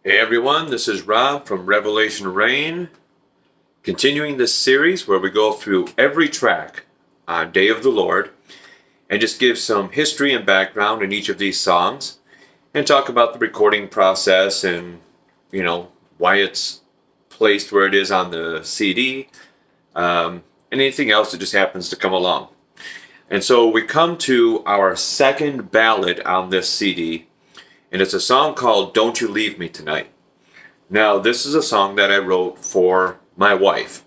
Hey everyone, this is Rob from Revelation Rain, continuing this series where we go through every track on Day of the Lord and just give some history and background in each of these songs and talk about the recording process and, why it's placed where it is on the CD, and anything else that just happens to come along. And so we come to our second ballad on this CD, and it's a song called Don't You Leave Me Tonight. Now, this is a song that I wrote for my wife.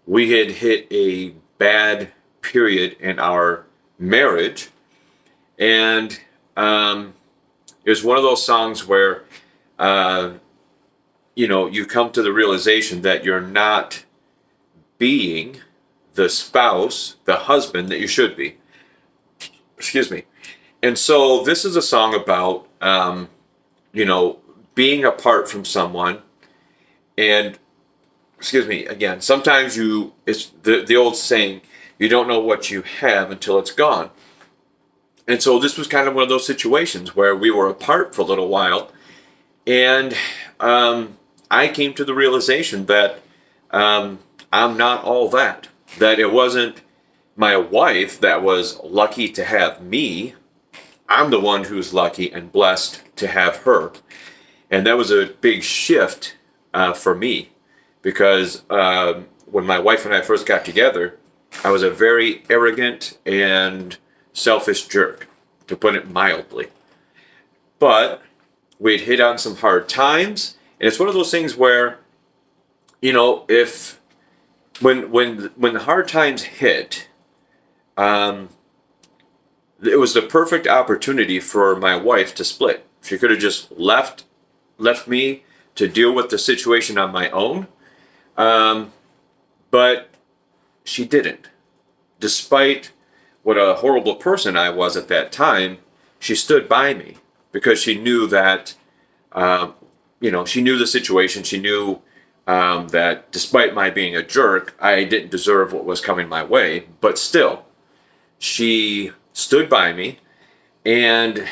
We had hit a bad period in our marriage, and it was one of those songs where, you come to the realization that you're not being the spouse, the husband that you should be. Excuse me. And so this is a song about, being apart from someone. And, again, sometimes it's the old saying, you don't know what you have until it's gone. And so this was kind of one of those situations where we were apart for a little while. And I came to the realization that I'm not all that. That it wasn't my wife that was lucky to have me. I'm the one who's lucky and blessed to have her. And that was a big shift for me, because when my wife and I first got together, I was a very arrogant and selfish jerk, to put it mildly. But we'd hit on some hard times, and it's one of those things where, if when the hard times hit, it was the perfect opportunity for my wife to split. She could have just left me to deal with the situation on my own, but she didn't. Despite what a horrible person I was at that time, she stood by me because she knew that, she knew the situation. She knew that despite my being a jerk, I didn't deserve what was coming my way, but still, she stood by me. And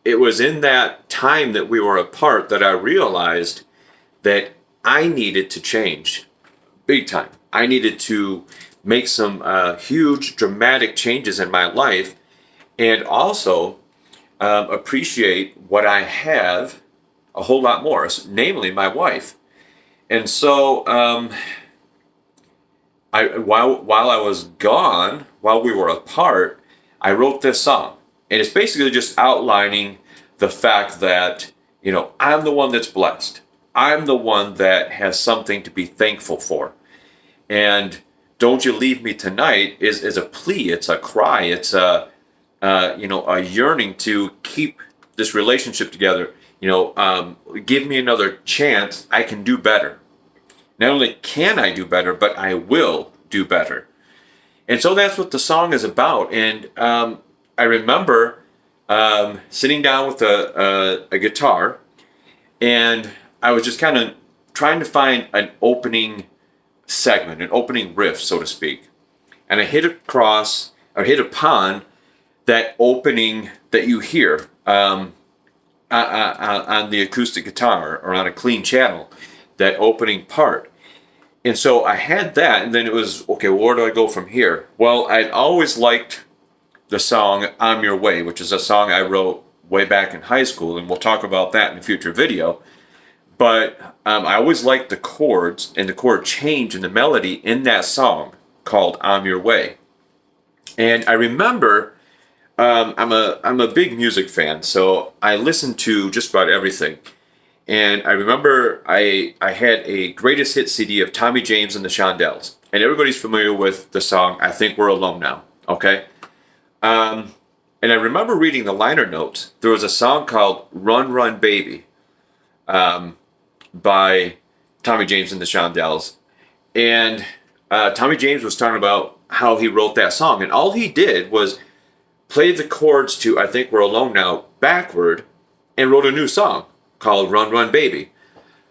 it was in that time that we were apart that I realized that I needed to change big time. I needed to make some huge dramatic changes in my life, and also appreciate what I have a whole lot more, namely my wife. And so while I was gone, while we were apart, I wrote this song. And it's basically just outlining the fact that, I'm the one that's blessed. I'm the one that has something to be thankful for. And Don't You Leave Me Tonight is a plea. It's a cry. It's a yearning to keep this relationship together. Give me another chance. I can do better. Not only can I do better, but I will do better. And so that's what the song is about. And I remember sitting down with a guitar, and I was just kind of trying to find an opening segment, an opening riff, so to speak. And I hit upon that opening that you hear on the acoustic guitar or on a clean channel, that opening part. And so I had that, and then it was, okay, well, where do I go from here? Well, I'd always liked the song I'm Your Way, which is a song I wrote way back in high school, and we'll talk about that in a future video. But I always liked the chords and the chord change and the melody in that song called I'm Your Way. And I remember, I'm a big music fan, so I listened to just about everything. And I remember I had a greatest hit CD of Tommy James and the Shondells. And everybody's familiar with the song, I Think We're Alone Now, okay? And I remember reading the liner notes. There was a song called Run, Run, Baby by Tommy James and the Shondells. And Tommy James was talking about how he wrote that song. And all he did was play the chords to I Think We're Alone Now backward and wrote a new song called Run, Run, Baby,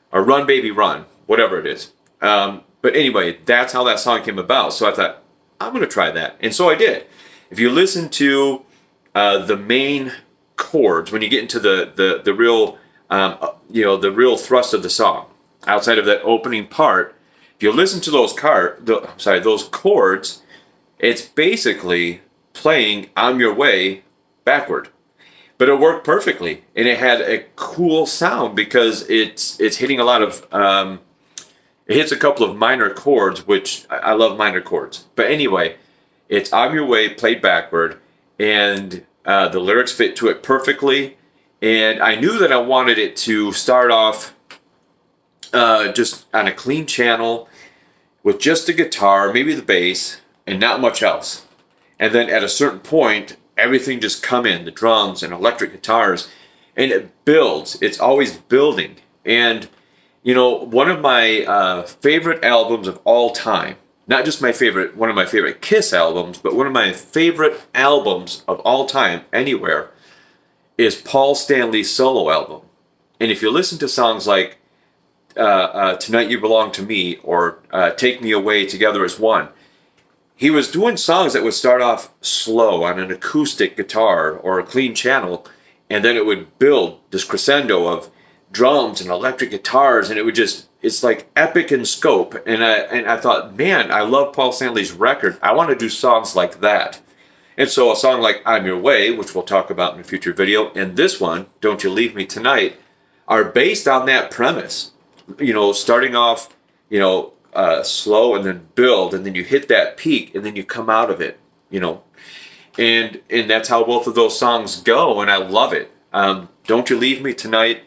or Run, Baby, Run, whatever it is. But anyway, that's how that song came about. So I thought, I'm going to try that. And so I did. If you listen to the main chords, when you get into the real the real thrust of the song. Outside of that opening part, if you listen to those chords, it's basically playing "On Your Way" backward. But it worked perfectly, and it had a cool sound because it's hitting a lot of it hits a couple of minor chords, which I love minor chords. But anyway, it's "On Your Way" played backward, and the lyrics fit to it perfectly. And I knew that I wanted it to start off just on a clean channel with just the guitar, maybe the bass, and not much else. And then at a certain point, everything just come in, the drums and electric guitars, and it builds. It's always building. And, one of my favorite albums of all time, not just one of my favorite Kiss albums, but one of my favorite albums of all time, anywhere, is Paul Stanley's solo album. And if you listen to songs like Tonight You Belong to Me or Take Me Away, Together as One, he was doing songs that would start off slow on an acoustic guitar or a clean channel, and then it would build this crescendo of drums and electric guitars, and it's like epic in scope. And I thought, man, I love Paul Stanley's record. I want to do songs like that. And so a song like "On Your Way," which we'll talk about in a future video, and this one, "Don't You Leave Me Tonight," are based on that premise. Starting off, slow and then build, and then you hit that peak, and then you come out of it, and that's how both of those songs go, and I love it. "Don't You Leave Me Tonight"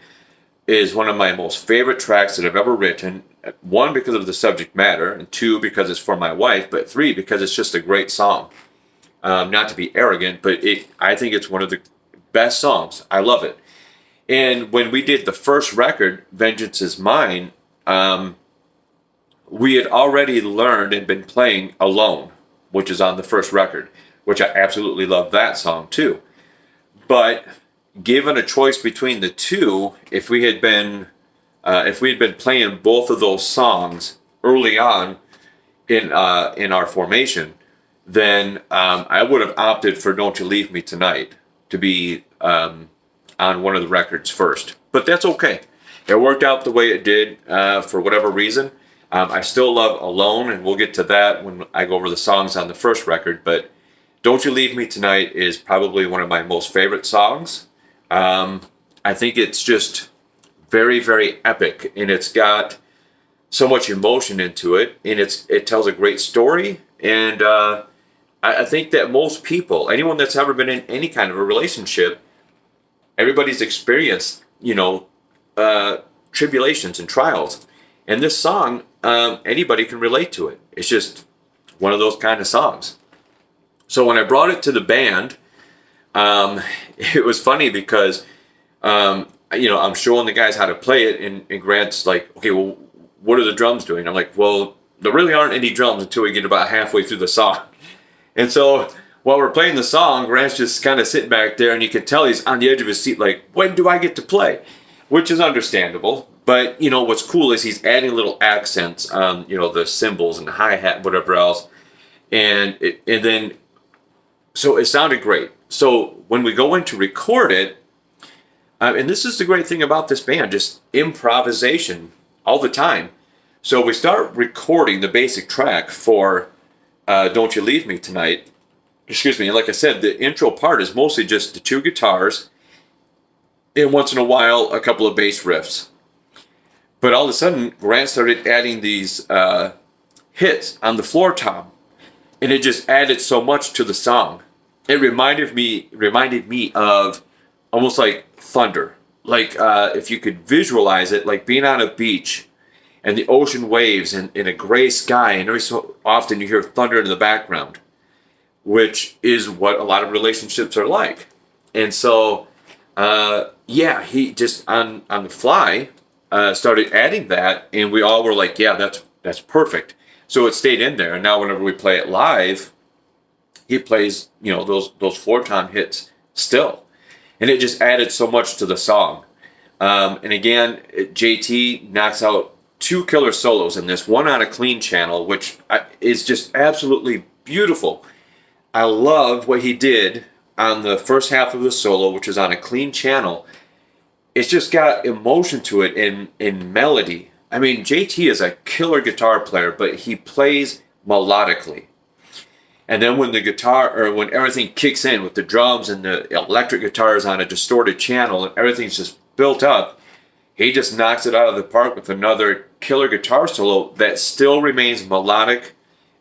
is one of my most favorite tracks that I've ever written. One, because of the subject matter, and two, because it's for my wife, but three, because it's just a great song. Not to be arrogant, but I think it's one of the best songs. I love it. And when we did the first record, "Vengeance Is Mine," we had already learned and been playing "Alone," which is on the first record, which I absolutely love that song too. But given a choice between the two, if we had been playing both of those songs early on in our formation, then I would have opted for "Don't You Leave Me Tonight" to be on one of the records first. But that's okay. It worked out the way it did for whatever reason. I still love "Alone," and we'll get to that when I go over the songs on the first record. But "Don't You Leave Me Tonight" is probably one of my most favorite songs. I think it's just very, very epic, and it's got so much emotion into it, and it tells a great story. And I think that most people, anyone that's ever been in any kind of a relationship, everybody's experienced, tribulations and trials. And this song, anybody can relate to it. It's just one of those kind of songs. So when I brought it to the band, it was funny because, I'm showing the guys how to play it, and Grant's like, "Okay, well, what are the drums doing?" I'm like, "Well, there really aren't any drums until we get about halfway through the song." And so while we're playing the song, Grant's just kind of sitting back there, and you can tell he's on the edge of his seat, like, when do I get to play? Which is understandable. But, what's cool is he's adding little accents on, the cymbals and the hi-hat, whatever else. And then, so it sounded great. So when we go in to record it, and this is the great thing about this band, just improvisation all the time. So we start recording the basic track for "Don't You Leave Me Tonight." Excuse me. Like I said, the intro part is mostly just the two guitars, and once in a while, a couple of bass riffs. But all of a sudden, Grant started adding these hits on the floor tom, and it just added so much to the song. It reminded me of almost like thunder. Like if you could visualize it, like being on a beach and the ocean waves and in a gray sky, and every so often you hear thunder in the background, which is what a lot of relationships are like. And so, he just on the fly started adding that, and we all were like, "Yeah, that's perfect." So it stayed in there, and now whenever we play it live, he plays those floor tom hits still, and it just added so much to the song. And again, JT knocks out two killer solos in this, one on a clean channel, which is just absolutely beautiful. I love what he did on the first half of the solo, which is on a clean channel. it's just got emotion to it in melody. I mean, JT is a killer guitar player, but he plays melodically. And then when the guitar, or when everything kicks in with the drums and the electric guitars on a distorted channel and everything's just built up, he just knocks it out of the park with another killer guitar solo that still remains melodic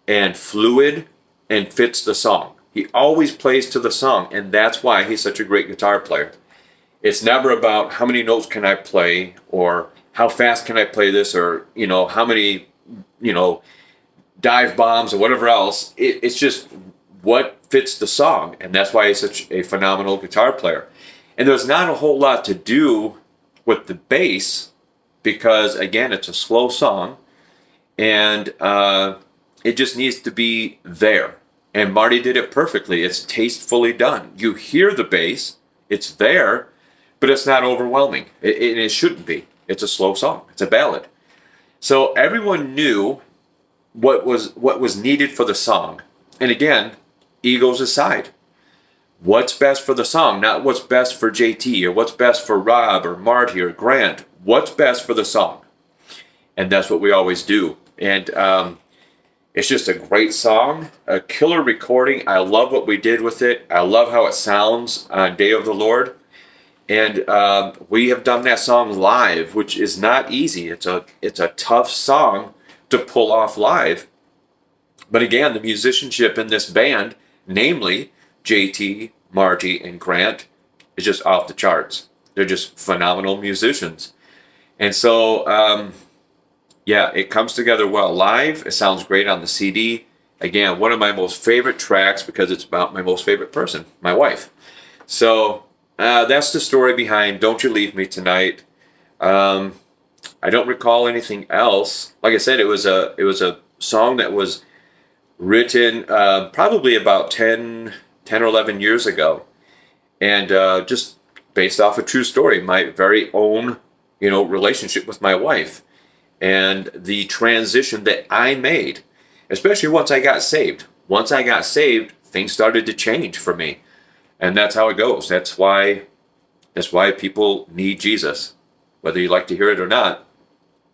and fluid and fits the song. He always plays to the song, and that's why he's such a great guitar player. It's never about how many notes can I play, or how fast can I play this, or, you know, how many, you know, dive bombs or whatever else. It's just what fits the song, and that's why he's such a phenomenal guitar player. And there's not a whole lot to do with the bass, because again, it's a slow song, and it just needs to be there. And Marty did it perfectly. It's tastefully done. You hear the bass, it's there, but it's not overwhelming. It shouldn't be. It's a slow song. It's a ballad. So everyone knew what was needed for the song. And again, egos aside. What's best for the song, not what's best for JT or what's best for Rob or Marty or Grant. What's best for the song? And that's what we always do. And it's just a great song, a killer recording. I love what we did with it. I love how it sounds on Day of the Lord. And we have done that song live, which is not easy. It's a tough song to pull off live. But again, the musicianship in this band, namely JT, Marty, and Grant, is just off the charts. They're just phenomenal musicians. And so, yeah, it comes together well live. It sounds great on the CD. Again, one of my most favorite tracks because it's about my most favorite person, my wife. So that's the story behind Don't You Leave Me Tonight. I don't recall anything else. Like I said, it was a song that was written probably about 10 or 11 years ago. And just based off a true story, my very own, relationship with my wife. And the transition that I made, especially once I got saved. Once I got saved, things started to change for me. And that's how it goes. That's why people need Jesus. Whether you like to hear it or not,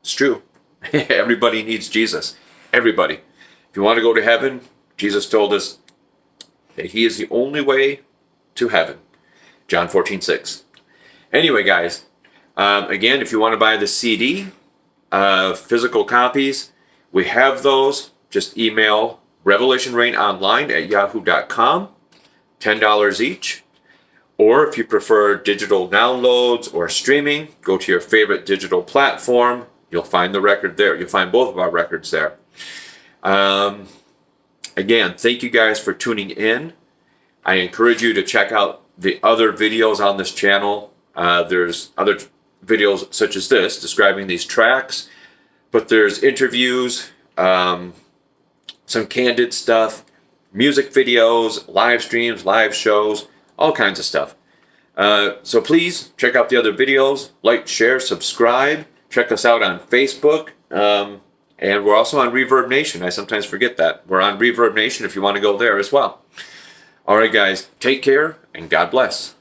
it's true. Everybody needs Jesus. Everybody. If you want to go to heaven, Jesus told us that he is the only way to heaven. John 14:6. Anyway, guys, again, if you want to buy the CD, physical copies, we have those. Just email revelationrainonline@yahoo.com. $10 each. Or if you prefer digital downloads or streaming, go to your favorite digital platform. You'll find the record there. You'll find both of our records there. Again, thank you guys for tuning in. I encourage you to check out the other videos on this channel. There's other videos such as this describing these tracks, but there's interviews, some candid stuff, music videos, live streams, live shows, all kinds of stuff. So please check out the other videos, like, share, subscribe. Check us out on Facebook. And we're also on Reverb Nation. I sometimes forget that. We're on Reverb Nation if you want to go there as well. All right, guys, take care and God bless.